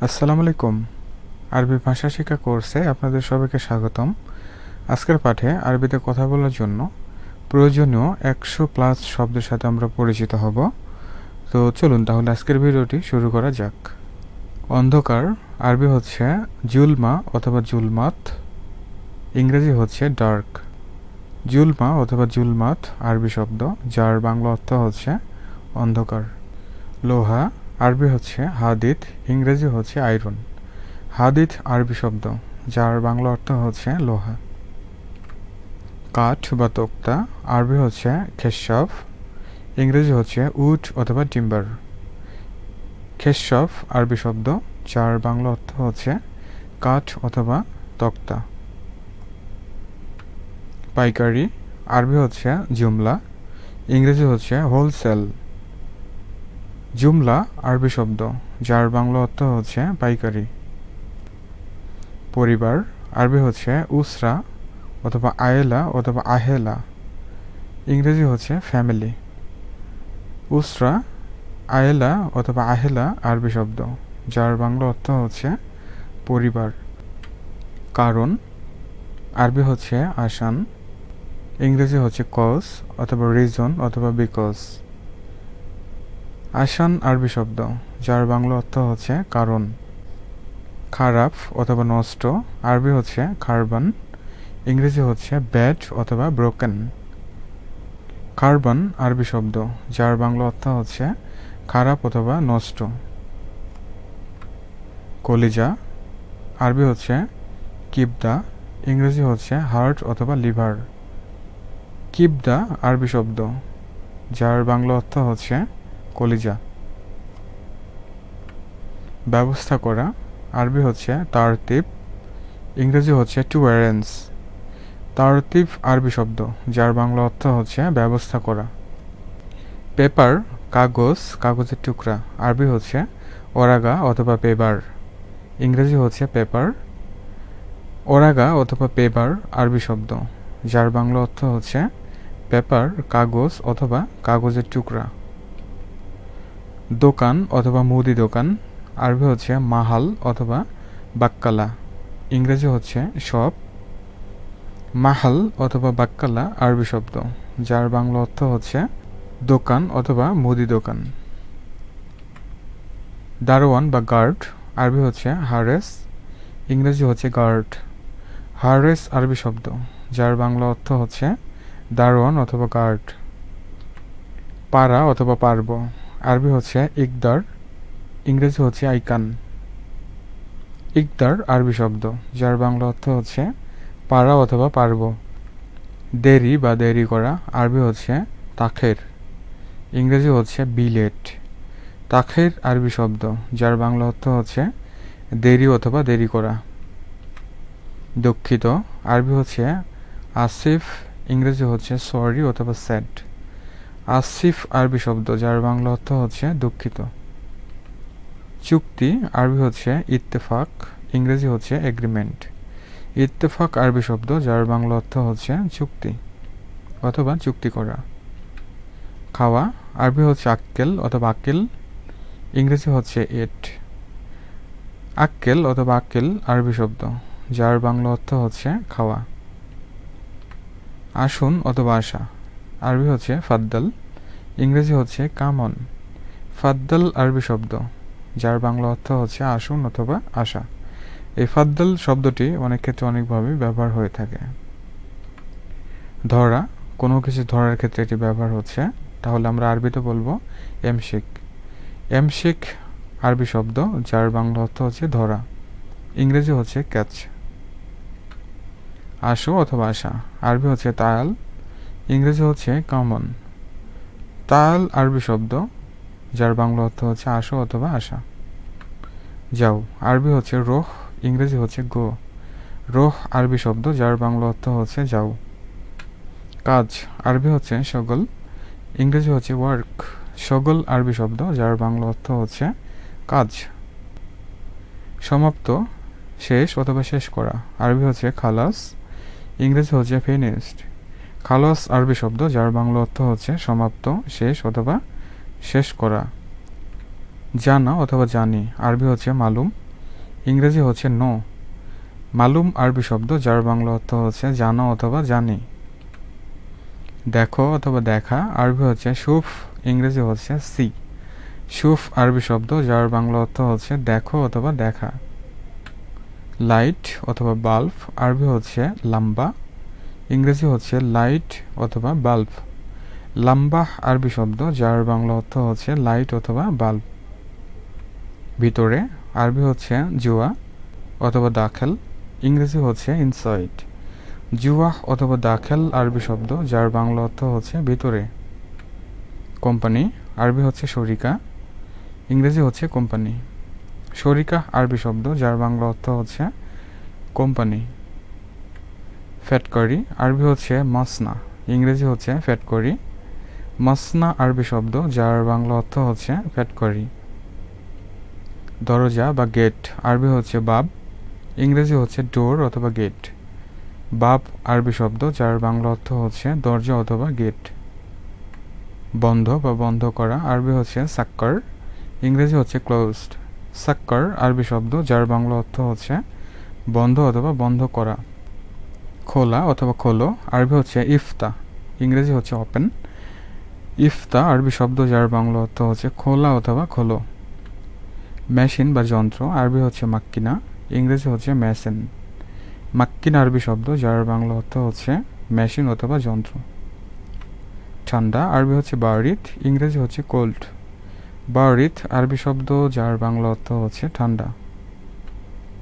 আসসালামু আলাইকুম। আরবি ভাষা শিক্ষা কোর্সে আপনাদের সবাইকে স্বাগতম। আজকের পাঠে আরবিতে কথা বলার জন্য প্রয়োজনীয় 100+ শব্দের সাথে আমরা পরিচিত হব। তো চলুন তাহলে আজকের ভিডিওটি শুরু করা যাক। অন্ধকার আরবি হচ্ছে জুলমা অথবা জুলমাত, ইংরেজি হচ্ছে ডার্ক। জুলমা অথবা জুলমাত আরবি শব্দ, যার বাংলা অর্থ হচ্ছে অন্ধকার। লোহা আরবি হচ্ছে হাদিদ, ইংরেজি হচ্ছে আয়রন। হাদিদ আরবি শব্দ, যার বাংলা অর্থ হচ্ছে লোহা। কাঠ বা তক্তা আরবি হচ্ছে খেশাফ, ইংরেজি হচ্ছে উড অথবা টিম্বার। খেশাফ আরবি শব্দ, যার বাংলা অর্থ হচ্ছে কাঠ অথবা তক্তা। পাইকারি আরবি হচ্ছে জুমলা, ইংরেজি হচ্ছে হোলসেল। জুমলা আরবি শব্দ, যার বাংলা অর্থ হচ্ছে পাইকারি। পরিবার আরবি হচ্ছে উসরা অথবা আয়েলা অথবা আহেলা, ইংরেজি হচ্ছে ফ্যামিলি। উসরা, আয়েলা অথবা আহেলা আরবি শব্দ, যার বাংলা অর্থ হচ্ছে পরিবার। কারণ আরবি হচ্ছে আসান, ইংরেজি হচ্ছে কজ অথবা রিজন অথবা বিকজ। আসান আরবি শব্দ, যার বাংলা অর্থ হচ্ছে কারণ। খারাপ অথবা নষ্ট আরবি হচ্ছে খারবান, ইংরেজি হচ্ছে ব্যাড অথবা ব্রোকেন। খারবান আরবি শব্দ, যার বাংলা অর্থ হচ্ছে খারাপ অথবা নষ্ট। কলিজা আরবি হচ্ছে কিবদা, ইংরেজি হচ্ছে হার্ট অথবা লিভার। কিবদা আরবি শব্দ, যার বাংলা অর্থ হচ্ছে কলিজা। ব্যবস্থা করা আরবি হচ্ছে তারতিব, ইংরেজি হচ্ছে টু অ্যারেঞ্জ। তারতিব আরবি শব্দ, যার বাংলা অর্থ হচ্ছে ব্যবস্থা করা। পেপার কাগজ, কাগজের টুকরা আরবি হচ্ছে ওরাগা অথবা পেপার, ইংরেজি হচ্ছে পেপার। ওরাগা অথবা পেপার আরবি শব্দ, যার বাংলা অর্থ হচ্ছে পেপার, কাগজ অথবা কাগজের টুকরা। দোকান অথবা মুদি দোকান আরবি হচ্ছে মাহাল অথবা বাক্কালা, ইংরেজি হচ্ছে শপ। মাহাল অথবা বাক্কালা আরবি শব্দ, যার বাংলা অর্থ হচ্ছে দোকান অথবা মুদি দোকান। দারোয়ান বা গার্ড আরবি হচ্ছে হারেস, ইংরেজি হচ্ছে গার্ড। হারেস আরবি শব্দ, যার বাংলা অর্থ হচ্ছে দারোয়ান অথবা গার্ড। পারা অথবা পার্ব আরবি হচ্ছে ইকদার, ইংরেজি হচ্ছে আইকান। ইকদার আরবি শব্দ, যার বাংলা অর্থ হচ্ছে পারা অথবা পার্ব। দেরি বা দেরি করা আরবি হচ্ছে তাখের, ইংরেজি হচ্ছে বিলেট। তাখের আরবি শব্দ, যার বাংলা অর্থ হচ্ছে দেরি অথবা দেরি করা। দুঃখিত আরবি হচ্ছে আসিফ, ইংরেজি হচ্ছে সরি অথবা স্যাড। আসিফ আরবি শব্দ, যার বাংলা অর্থ হচ্ছে দুঃখিত। চুক্তি আরবি হচ্ছে ইত্তেফাক, ইংরেজি হচ্ছে এগ্রিমেন্ট। ইত্তেফাক আরবি শব্দ, যার বাংলা অর্থ হচ্ছে চুক্তি অথবা চুক্তি করা। খাওয়া আরবি হচ্ছে আক্কেল অথবা আক্কেল, ইংরেজি হচ্ছে এট। আক্কেল অথবা আক্কেল আরবি শব্দ, যার বাংলা অর্থ হচ্ছে খাওয়া। আসুন অথবা আসা আরবি হচ্ছে ফাদ্দাল, ইংরেজি হচ্ছে কামন। ফাদ্দাল আরবি শব্দ, যার বাংলা অর্থ হচ্ছে আসুন অথবা আসা। এই ফাদ্দাল শব্দটি অনেক ক্ষেত্রে অনেকভাবে ব্যবহার হয়ে থাকে। ধরা, কোনো কিছু ধরার ক্ষেত্রে এটি ব্যবহার হচ্ছে, তাহলে আমরা আরবিতে বলবো এমশিক। এমশিক আরবি শব্দ, যার বাংলা অর্থ হচ্ছে ধরা, ইংরেজি হচ্ছে ক্যাচ। আসো অথবা আসা আরবি হচ্ছে তায়াল, ইংরেজি হচ্ছে কমন। তায়াল আরবি শব্দ, যার বাংলা অর্থ হচ্ছে আসো অথবা আসা। যাও আরবি হচ্ছে রোহ, ইংরেজি হচ্ছে গো। রোহ আরবি শব্দ, যার বাংলা অর্থ হচ্ছে যাও। কাজ আরবি হচ্ছে শগল, ইংরেজি হচ্ছে ওয়ার্ক। শগল আরবি শব্দ, যার বাংলা অর্থ হচ্ছে কাজ। সমাপ্ত, শেষ অথবা শেষ করা আরবি হচ্ছে খালাস, ইংরেজি হচ্ছে ফিনিশড। খালাস আরবি শব্দ, যার বাংলা অর্থ হচ্ছে সমাপ্ত, শেষ অথবা শেষ করা। জানা অথবা জানি আরবি হচ্ছে মালুম, ইংরেজি হচ্ছে নো। মালুম আরবি শব্দ যার বাংলা অর্থ হচ্ছে জানো অথবা জানি। দেখো অথবা দেখা আরবি হচ্ছে শুফ, ইংরেজি হচ্ছে সি। শুফ আরবি শব্দ যার বাংলা অর্থ হচ্ছে দেখো অথবা দেখা। লাইট অথবা বাল্ব আরবি হচ্ছে লাম্বা, ইংরেজি হচ্ছে লাইট অথবা বাল্ব। লাম্বা আরবি শব্দ যার বাংলা অর্থ হচ্ছে লাইট অথবা বাল্ব। ভিতরে আরবি হচ্ছে জুয়া অথবা দাখেল, ইংরেজি হচ্ছে ইনসাইড। জুয়া অথবা দাখেল আরবি শব্দ যার বাংলা অর্থ হচ্ছে ভিতরে। কোম্পানি আরবি হচ্ছে শরিকা, ইংরেজি হচ্ছে কোম্পানি। শরিকা আরবি শব্দ যার বাংলা অর্থ হচ্ছে কোম্পানি। ফ্যাক্টরি আরবি হচ্ছে মাসনা, ইংরেজি হচ্ছে ফ্যাক্টরি। মাসনা আরবি শব্দ যার বাংলা অর্থ হচ্ছে ফ্যাক্টরি। দরজা বা গেট আরবি হচ্ছে বাব, ইংরেজি হচ্ছে ডোর অথবা গেট। বাব আরবি শব্দ যার বাংলা অর্থ হচ্ছে দরজা অথবা গেট। বন্ধ বা বন্ধ করা আরবি হচ্ছে সাক্কার, ইংরেজি হচ্ছে ক্লোজড। সাক্কার আরবি শব্দ যার বাংলা অর্থ হচ্ছে বন্ধ অথবা বন্ধ করা। খোলা অথবা খোলো আরবি হচ্ছে ইফতা, ইংরেজি হচ্ছে ওপেন। ইফতা আরবি শব্দ যার বাংলা অর্থ হচ্ছে খোলা অথবা খোলো। মেশিন বা যন্ত্র আরবি হচ্ছে মাক্কিনা, ইংরেজি হচ্ছে মেশিন। মাক্কিনা আরবি শব্দ যার বাংলা অর্থ হচ্ছে মেশিন অথবা যন্ত্র। ঠান্ডা আরবি হচ্ছে বারিদ, ইংরেজি হচ্ছে কোল্ড। বারিদ আরবি শব্দ যার বাংলা অর্থ হচ্ছে ঠান্ডা।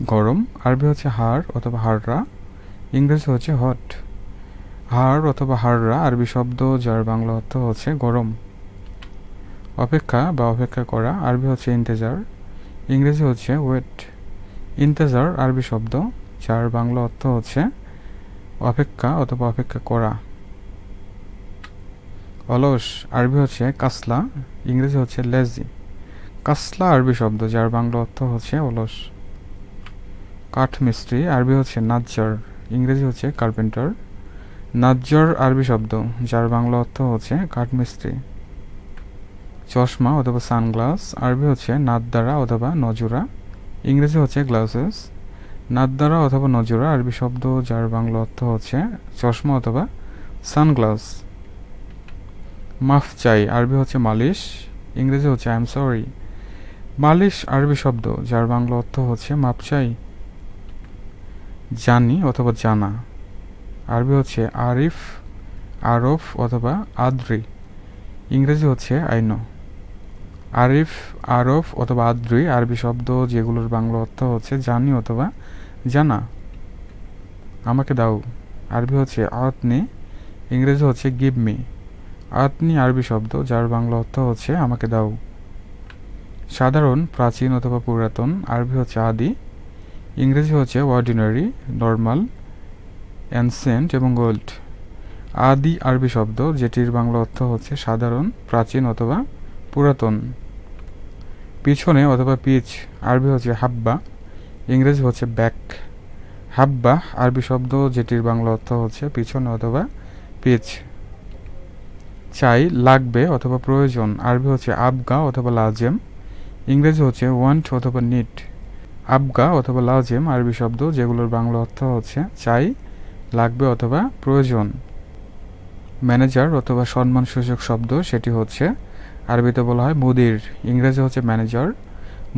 গরম আরবি হচ্ছে হাড় অথবা হাড়রা, ইংরেজি হচ্ছে হট। হাড় অথবা হাড়রা আরবি শব্দ যার বাংলা অর্থ হচ্ছে গরম। অপেক্ষা বা অপেক্ষা করা আরবি হচ্ছে ইন্তেজার, ইংরেজি হচ্ছে ওয়েট। ইন্তেজার আরবি শব্দ যার বাংলা অর্থ হচ্ছে অপেক্ষা অথবা অপেক্ষা করা। অলস আরবি হচ্ছে কাসলা, ইংরেজি হচ্ছে লেজি। কাসলা আরবি শব্দ যার বাংলা অর্থ হচ্ছে অলস। কাঠমিস্ত্রি আরবি হচ্ছে নাজ্জার, ইংরেজি হচ্ছে কার্পেন্টার। নাজ্জার আরবি শব্দ যার বাংলা অর্থ হচ্ছে কাঠমিস্ত্রি। চশমা অথবা সানগ্লাস আরবি হচ্ছে নাদ্দারা অথবা নজরা, ইংরেজি হচ্ছে গ্লাসেস। নাদ্দারা অথবা নজরা আরবি শব্দ যার বাংলা অর্থ হচ্ছে চশমা অথবা সানগ্লাস। মাফ চাই আরবি হচ্ছে মালিশ, ইংরেজি হচ্ছে আই এম সরি। মালিশ আরবি শব্দ যার বাংলা অর্থ হচ্ছে মাপ চাই। জানি অথবা জানা আরবি হচ্ছে আরিফ, আরফ অথবা আদ্রি, ইংরেজি হচ্ছে আই নো। আরিফ, আরফ অথবা আদ্রি আরবি শব্দ যেগুলোর বাংলা অর্থ হচ্ছে জানি অথবা জানা। আমাকে দাও আরবি হচ্ছে আতনি, ইংরেজি হচ্ছে গিভ মি। আতনি আরবি শব্দ যার বাংলা অর্থ হচ্ছে আমাকে দাও। সাধারণ, প্রাচীন অথবা পুরাতন আরবি হচ্ছে আদি, ইংরেজি হচ্ছে অর্ডিনারি, নর্মাল, অ্যানসেন্ট এবং ওল্ড। আদি আরবি শব্দ যেটির বাংলা অর্থ হচ্ছে সাধারণ, প্রাচীন অথবা পুরাতন। পিছনে অথবা পিচ আরবি হচ্ছে হাব্বা, ইংরেজি হচ্ছে ব্যাক। হাব্বা আরবি শব্দ যেটির বাংলা অর্থ হচ্ছে পিছনে অথবা পিচ। চাই, লাগবে অথবা প্রয়োজন আরবি হচ্ছে আবগা অথবা লাজেম, ইংরেজি হচ্ছে ওয়ান্ট অথবা নিড। আবগা অথবা লাজেম আরবি শব্দ যেগুলোর বাংলা অর্থ হচ্ছে চাই, লাগবে অথবা প্রয়োজন। ম্যানেজার অথবা সম্মানসূচক শব্দ সেটি হচ্ছে আরবিতে বলা হয় মুদির, ইংরেজি হচ্ছে ম্যানেজার।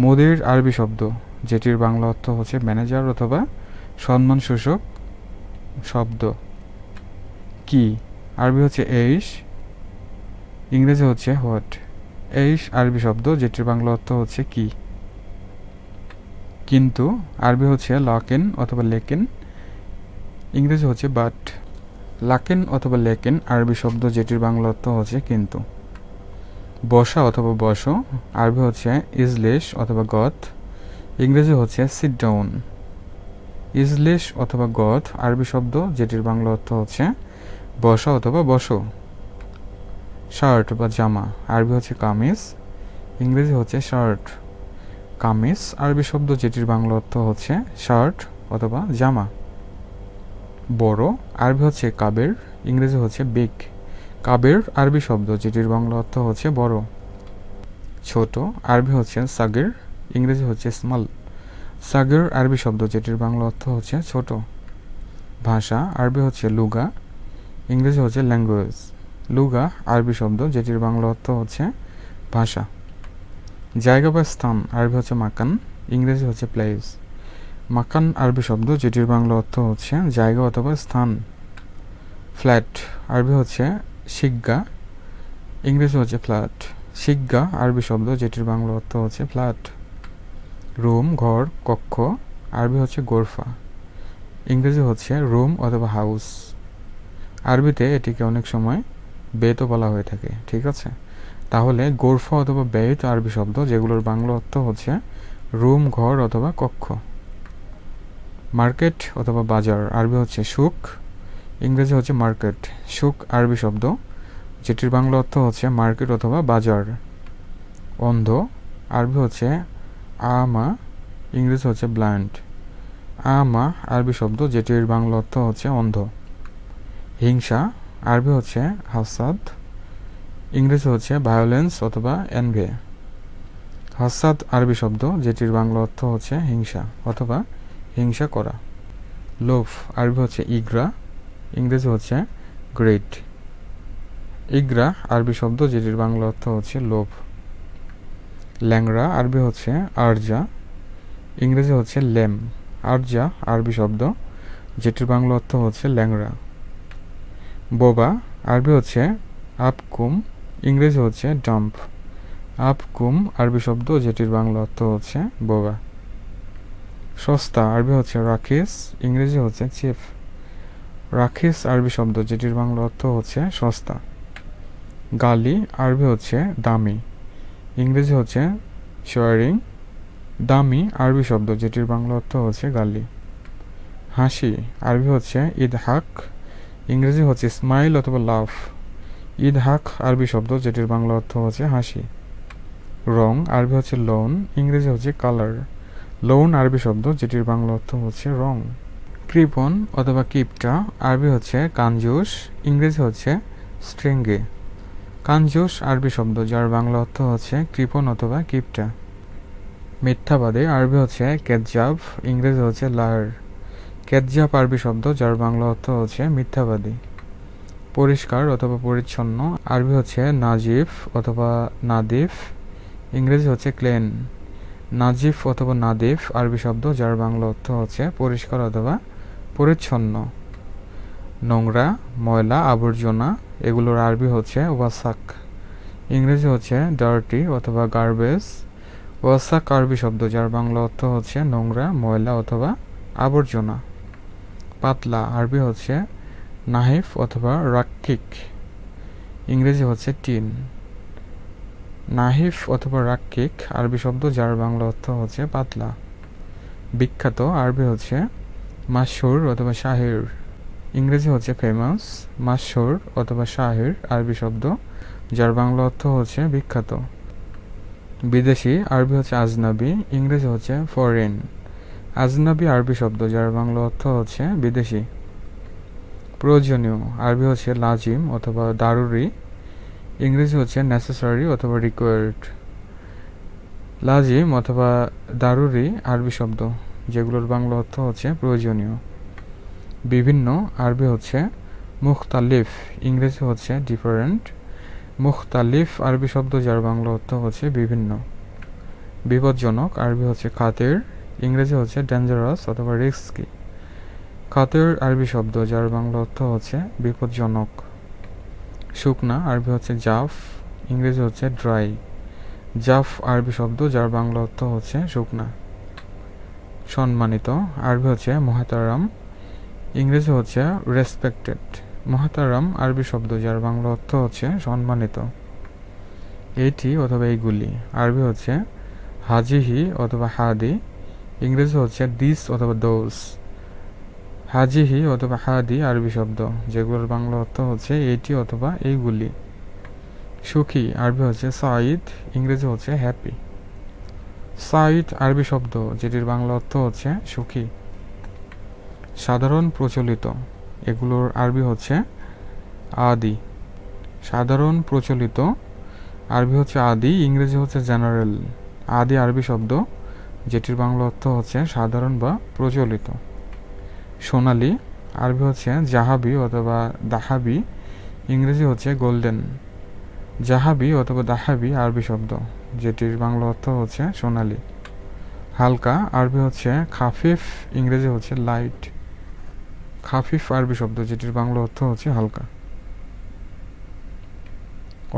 মুদির আরবি শব্দ যেটির বাংলা অর্থ হচ্ছে ম্যানেজার অথবা সম্মানসূচক শব্দ। কি আরবি হচ্ছে এইশ, ইংরেজি হচ্ছে হোয়াট। এইশ আরবি শব্দ যেটির বাংলা অর্থ হচ্ছে কি। কিন্তু আরবি হচ্ছে লাকিন অথবা লেকিন, ইংরেজি হচ্ছে বাট। লাকিন অথবা লেকিন আরবি শব্দ যেটির বাংলা অর্থ হচ্ছে কিন্তু। বসা অথবা বসো আরবি হচ্ছে ইজলিশ অথবা গথ, ইংরেজি হচ্ছে সিট ডাউন। ইজলিশ অথবা গথ আরবি শব্দ যেটির বাংলা অর্থ হচ্ছে বসা অথবা বসো। শার্ট বা জামা আরবি হচ্ছে কামিজ, ইংরেজি হচ্ছে শার্ট। কামিজ আরবি শব্দ যেটির বাংলা অর্থ হচ্ছে শার্ট অথবা জামা। বড় আরবি হচ্ছে কাবের, ইংরেজি হচ্ছে বিগ। কাবের আরবি শব্দ যেটির বাংলা অর্থ হচ্ছে বড়। ছোট আরবি হচ্ছে সাগির, ইংরেজি হচ্ছে স্মল। সাগর আরবি শব্দ যেটির বাংলা অর্থ হচ্ছে ছোট। ভাষা আরবি হচ্ছে লুগা, ইংরেজি হচ্ছে ল্যাঙ্গুয়েজ। লুগা আরবি শব্দ যেটির বাংলা অর্থ হচ্ছে ভাষা। জায়গা বা স্থান আরবি হচ্ছে মাকান, ইংরেজি হচ্ছে প্লেস। মাকান আরবি শব্দ যেটির বাংলা অর্থ হচ্ছে জায়গা অথবা স্থান। ফ্ল্যাট আরবি হচ্ছে শিগ্গা, ইংরেজি হচ্ছে ফ্ল্যাট। শিগ্গা আরবি শব্দ যেটির বাংলা অর্থ হচ্ছে ফ্ল্যাট। রুম ঘর কক্ষ আরবি হচ্ছে গোরফা, ইংরেজি হচ্ছে রুম অথবা হাউস। আরবিতে এটিকে অনেক সময় বেতও বলা হয়ে থাকে, ঠিক আছে। তাহলে গোরফা অথবা বেত আরবি শব্দ যেগুলোর বাংলা অর্থ হচ্ছে রুম ঘর অথবা কক্ষ। মার্কেট অথবা বাজার আরবি হচ্ছে সুক, ইংরেজি হচ্ছে মার্কেট। সুক আরবি শব্দ যেটির বাংলা অর্থ হচ্ছে মার্কেট অথবা বাজার। অন্ধ আরবি হচ্ছে আমা, ইংরেজি হচ্ছে ব্লাইন্ড। আমা আরবি শব্দ যেটির বাংলা অর্থ হচ্ছে অন্ধ। হিংসা আরবি হচ্ছে হাসাদ, ইংরেজি হচ্ছে ভায়োলেন্স অথবা এনভি। হাসাদ আরবি শব্দ যেটির বাংলা অর্থ হচ্ছে হিংসা অথবা হিংসা করা। লোভ আরবি হচ্ছে ইগরা, ইংরেজি হচ্ছে গ্রেট। ইগরা আরবি শব্দ যেটির বাংলা অর্থ হচ্ছে লোভ। ল্যাংড়া আরবি হচ্ছে আরজা, ইংরেজি হচ্ছে লেম। আরজা আরবি শব্দ যেটির বাংলা অর্থ হচ্ছে ল্যাংড়া। বোবা আরবি হচ্ছে আপকুম, ইংরেজি হচ্ছে ডাম্প। আপকুম আরবি শব্দ যেটির বাংলা অর্থ হচ্ছে বোবা। সস্তা আরবি হচ্ছে রাখিস, ইংরেজি হচ্ছে চিপ। রাখিস আরবি শব্দ যেটির বাংলা অর্থ হচ্ছে সস্তা। গালি আরবি হচ্ছে দামি, ইংরেজি হচ্ছে শোয়ারিং। দামি আরবি শব্দ যেটির বাংলা অর্থ হচ্ছে গালি। হাসি আরবি হচ্ছে ইদহাক, ইংরেজি হচ্ছে স্মাইল অথবা লাভ। ইদহাক আরবি শব্দ যেটির বাংলা অর্থ হচ্ছে হাসি। রং আরবি হচ্ছে লোন, ইংরেজি হচ্ছে কালার। লোন আরবি শব্দ যেটির বাংলা অর্থ হচ্ছে রং। কৃপণ অথবা কিপটা আরবি হচ্ছে কানজুস, ইংরেজি হচ্ছে স্ট্রিঙ্গে। কানজুস আরবি শব্দ যার বাংলা অর্থ হচ্ছে কৃপণ অথবা কিপটা। মিথ্যাবাদী আরবি হচ্ছে কেজ্জাব, ইংরেজি হচ্ছে লায়ার। কেজ্জাব আরবি শব্দ যার বাংলা অর্থ হচ্ছে মিথ্যাবাদী। পরিষ্কার অথবা পরিচ্ছন্ন আরবি হচ্ছে নাজিফ অথবা নাদিফ, ইংরেজি হচ্ছে ক্লিন। নাজিফ অথবা নাদিফ আরবি শব্দ যার বাংলা অর্থ হচ্ছে পরিষ্কার অথবা পরিচ্ছন্ন। নোংরা ময়লা আবর্জনা এগুলোর আরবি হচ্ছে ওয়াসাক, ইংরেজি হচ্ছে ডার্টি অথবা গার্বেজ। ওয়াসাক আরবি শব্দ যার বাংলা অর্থ হচ্ছে নোংরা ময়লা অথবা আবর্জনা। পাতলা আরবি হচ্ছে নাহিফ অথবা রাক্কিক, ইংরেজি হচ্ছে টিন। নাহিফ অথবা রাক্কিক আরবি শব্দ যার বাংলা অর্থ হচ্ছে পাতলা। বিখ্যাত আরবি হচ্ছে মাশহুর অথবা শাহির, ইংরেজি হচ্ছে ফেমাস। মাশহুর অথবা শাহির আরবি শব্দ যার বাংলা অর্থ হচ্ছে বিখ্যাত। বিদেশি আরবি হচ্ছে আজনাবি, ইংরেজি হচ্ছে ফরেন। আজনাবি আরবি শব্দ যার বাংলা অর্থ হচ্ছে বিদেশি। প্রয়োজনীয় আরবি হচ্ছে লাজিম অথবা দারুরি, ইংরেজি হচ্ছে নেসেসারি অথবা রিকোয়ার্ড। লাজিম অথবা দারুরি আরবি শব্দ যেগুলোর বাংলা অর্থ হচ্ছে প্রয়োজনীয়। বিভিন্ন আরবি হচ্ছে মুখতালিফ, ইংরেজি হচ্ছে ডিফারেন্ট। মুখতালিফ আরবি শব্দ যার বাংলা অর্থ হচ্ছে বিভিন্ন। বিপজ্জনক আরবি হচ্ছে খাতির, ইংরেজি হচ্ছে ডেঞ্জারাস অথবা রিস্কি। খাতির আরবি শব্দ যার বাংলা অর্থ হচ্ছে বিপজ্জনক। শুকনা আরবি হচ্ছে জাফ, ইংরেজি হচ্ছে ড্রাই। জাফ আরবি শব্দ যার বাংলা অর্থ হচ্ছে শুকনা। সম্মানিত আরবি হচ্ছে মোহতারাম, ইংরেজি হচ্ছে রেসপেক্টেড। মোহতারাম আরবি শব্দ যার বাংলা অর্থ হচ্ছে সম্মানিত। এইটি অথবা এইগুলি আরবি হচ্ছে হাজিহি অথবা হাদি, ইংরেজি হচ্ছে দিস অথবা দোজ। হাজিহি অথবা হাদি আরবি শব্দ যেগুলোর বাংলা অর্থ হচ্ছে এইটি অথবা এইগুলি। সুখী আরবি হচ্ছে সাইদ, ইংরেজি হচ্ছে হ্যাপি। সাইদ আরবি শব্দ যেটির বাংলা অর্থ হচ্ছে সুখী। সাধারণ প্রচলিত এগুলোর আরবি হচ্ছে আদি। সাধারণ প্রচলিত আরবি হচ্ছে আদি, ইংরেজি হচ্ছে জেনারেল। আদি আরবি শব্দ যেটির বাংলা অর্থ হচ্ছে সাধারণ বা প্রচলিত। সোনালি আরবি হচ্ছে জাহাবি অথবা দাহাবি, ইংরেজি হচ্ছে গোল্ডেন। জাহাবি অথবা দাহাবি আরবি শব্দ, যেটির বাংলা অর্থ হচ্ছে সোনালি। হালকা আরবি হচ্ছে খাফিফ, ইংরেজি হচ্ছে লাইট। খাফিফ আরবি শব্দ, যেটির বাংলা অর্থ হচ্ছে হালকা।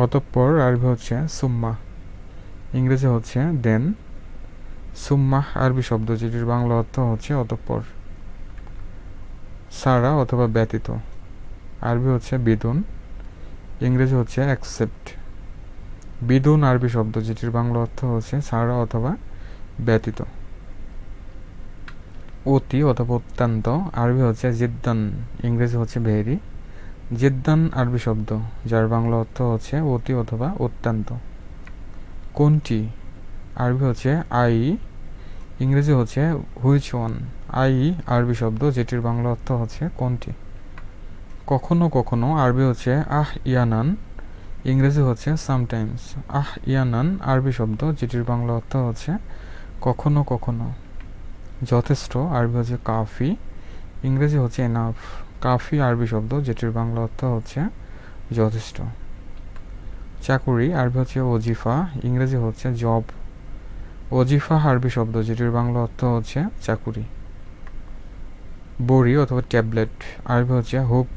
অতঃপর আরবি হচ্ছে সুম্মা, ইংরেজি হচ্ছে দেন। সুম্মাহ আরবি শব্দ, যেটির বাংলা অর্থ হচ্ছে অতঃপর। সারা অথবা ব্যতীত আরবি হচ্ছে বিদুন, ইংরেজি হচ্ছে অ্যাকসেপ্ট। বিদুন আরবি শব্দ, যেটির বাংলা অর্থ হচ্ছে ছাড়া অথবা ব্যতীত। অতি অথবা অত্যন্ত আরবি হচ্ছে জিদ্দান, ইংরেজি হচ্ছে ভেরি। জিদ্দান আরবি শব্দ, যার বাংলা অর্থ হচ্ছে অতি অথবা অত্যন্ত। কোনটি আরবি হচ্ছে আই, ইংরেজি হচ্ছে হুইচ ওয়ান। আই আরবি শব্দ, যেটির বাংলা অর্থ হচ্ছে কোনটি। কখনো কখনো আরবি হচ্ছে আহ ইয়ানান, ইংরেজি হচ্ছে সামটাইমস। আহ ইয়ানান আরবি শব্দ, যেটির বাংলা অর্থ হচ্ছে কখনো কখনো। যথেষ্ট আরবি হচ্ছে কাফি, ইংরেজি হচ্ছে এনাফ। কাফি আরবি শব্দ, যেটির বাংলা অর্থ হচ্ছে যথেষ্ট। চাকুরি আরবি হচ্ছে ওজিফা, ইংরেজি হচ্ছে জব। ওজিফা আরবি শব্দ, যেটির বাংলা অর্থ হচ্ছে চাকুরি। বড়ি অথবা ট্যাবলেট আরবি হচ্ছে হুপ,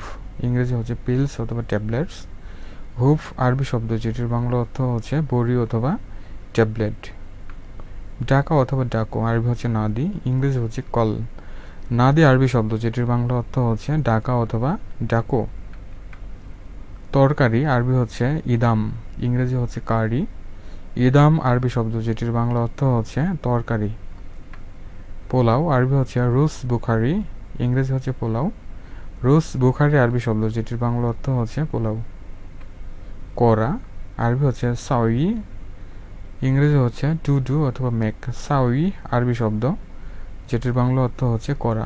ইংরেজি হচ্ছে পিলস অথবা ট্যাবলেটস। হুপ আরবি শব্দ, যেটির বাংলা অর্থ হচ্ছে বড়ি অথবা ট্যাবলেট। ডাকা অথবা ডাকো আরবি হচ্ছে নাদি, ইংরেজি হচ্ছে কল। নাদি আরবি শব্দ, যেটির বাংলা অর্থ হচ্ছে ডাকা অথবা ডাকো। তরকারি আরবি হচ্ছে ইদাম, ইংরেজি হচ্ছে কারি। ইদাম আরবি শব্দ, যেটির বাংলা অর্থ হচ্ছে তরকারি। পোলাও আরবি হচ্ছে রুস বুখারি, ইংরেজি হচ্ছে পোলাও। রুস বুখারি আরবি শব্দ, যেটির বাংলা অর্থ হচ্ছে পোলাও। করা আরবি হচ্ছে সাউই, ইংরেজি হচ্ছে টু ডু অথবা মেক। সাউই আরবি শব্দ, যেটির বাংলা অর্থ হচ্ছে করা।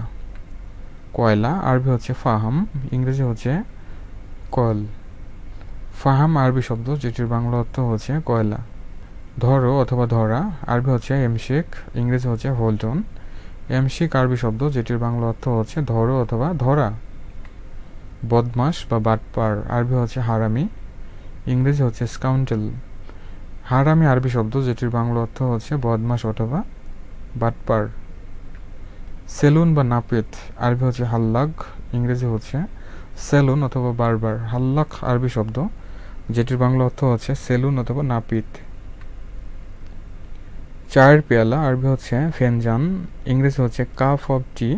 কয়লা আরবি হচ্ছে ফাহাম, ইংরেজি হচ্ছে কয়েল। ফাহাম আরবি শব্দ, যেটির বাংলা অর্থ হচ্ছে কয়লা। ধরো অথবা ধরা আরবি হচ্ছে এমশেক, ইংরেজি হচ্ছে হোল্ড অন। এমশেক আরবি শব্দ, যেটির বাংলা অর্থ হচ্ছে ধরো অথবা ধরা। বদমাস বা বাটপার আরবি হচ্ছে হারামি, ইংরেজি হচ্ছে স্কাউন্টেল। হারামি আরবি শব্দ, যেটির বাংলা অর্থ হচ্ছে বদমাস অথবা বাটপার। সেলুন বা নাপিত আরবি হচ্ছে হাল্লাক, ইংরেজি হচ্ছে সেলুন অথবা বারবার। হাল্লাক আরবি শব্দ, যেটির বাংলা অর্থ হচ্ছে সেলুন অথবা নাপিত। চায়ের পেয়ালা আরবি হচ্ছে ফেনজান, ইংরেজি হচ্ছে কাপ অফ টি।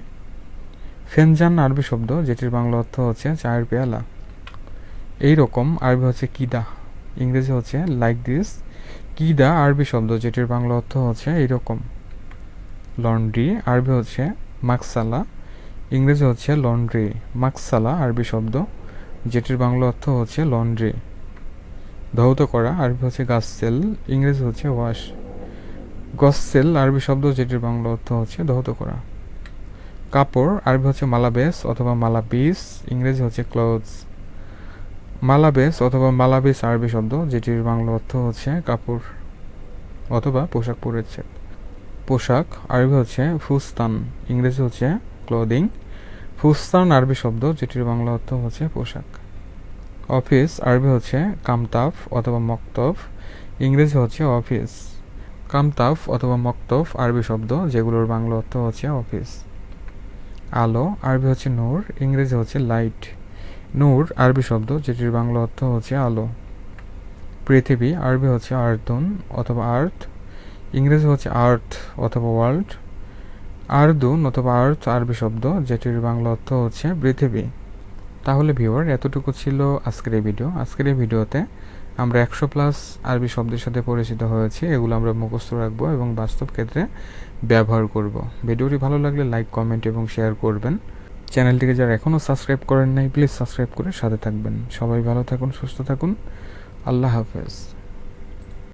ফেনজান আরবি শব্দ, যেটির বাংলা অর্থ হচ্ছে চায়ের পেয়ালা। এই রকম আরবি হচ্ছে কিদা, ইংরেজি হচ্ছে লাইক দিস। কিদা আরবি শব্দ, যেটির বাংলা অর্থ হচ্ছে এইরকম। লন্ড্রি আরবি হচ্ছে মাকসালা, ইংরেজি হচ্ছে লন্ড্রি। মাকসালা আরবি শব্দ, যেটির বাংলা অর্থ হচ্ছে লন্ড্রি। ধৌত করা আরবি হচ্ছে গাসসেল, ইংরেজি হচ্ছে ওয়াশ। গসসেল আরবি শব্দ, যেটির বাংলা অর্থ হচ্ছে ধৌত করা। কাপড় আরবি হচ্ছে মালাবেস অথবা মালাবিস, ইংরেজি হচ্ছে ক্লোথস। মালাবেস অথবা মালাবিস আরবি শব্দ, যেটির বাংলা অর্থ হচ্ছে কাপড় অথবা পোশাক পরেছে। পোশাক আরবি হচ্ছে ফুস্তান, ইংরেজি হচ্ছে ক্লোদিং। ফুস্তান আরবি শব্দ, যেটির বাংলা অর্থ হচ্ছে পোশাক। অফিস আরবি হচ্ছে কামতাফ অথবা মক্তফ, ইংরেজি হচ্ছে অফিস। কামতাফ অথবা মক্তফ আরবি শব্দ, যেগুলোর বাংলা অর্থ হচ্ছে অফিস। আলো আরবি হচ্ছে নূর, ইংরেজি হচ্ছে লাইট। নূর আরবি শব্দ, যেটির বাংলা অর্থ হচ্ছে আলো। পৃথিবী আরবি হচ্ছে আর্দুন অথবা আর্থ, ইংরেজি হচ্ছে আর্থ অথবা ওয়ার্ল্ড। আর্দুন অথবা আর্থ আরবি শব্দ, যেটির বাংলা অর্থ হচ্ছে পৃথিবী। তাহলে ভিউয়ার, এতটুকু ছিল আজকের এই ভিডিও। আজকের এই ভিডিওতে আমরা 100+ আরবি শব্দের সাথে পরিচিত হয়েছি। এগুলো আমরা মুখস্থ রাখবো এবং বাস্তব ক্ষেত্রে ব্যবহার করব। ভিডিওটি ভালো লাগলে লাইক, কমেন্ট এবং শেয়ার করবেন। চ্যানেলটিকে যারা এখনও সাবস্ক্রাইব করেন নাই, প্লিজ সাবস্ক্রাইব করে সাথে থাকবেন। সবাই ভালো থাকুন, সুস্থ থাকুন। আল্লাহ হাফেজ।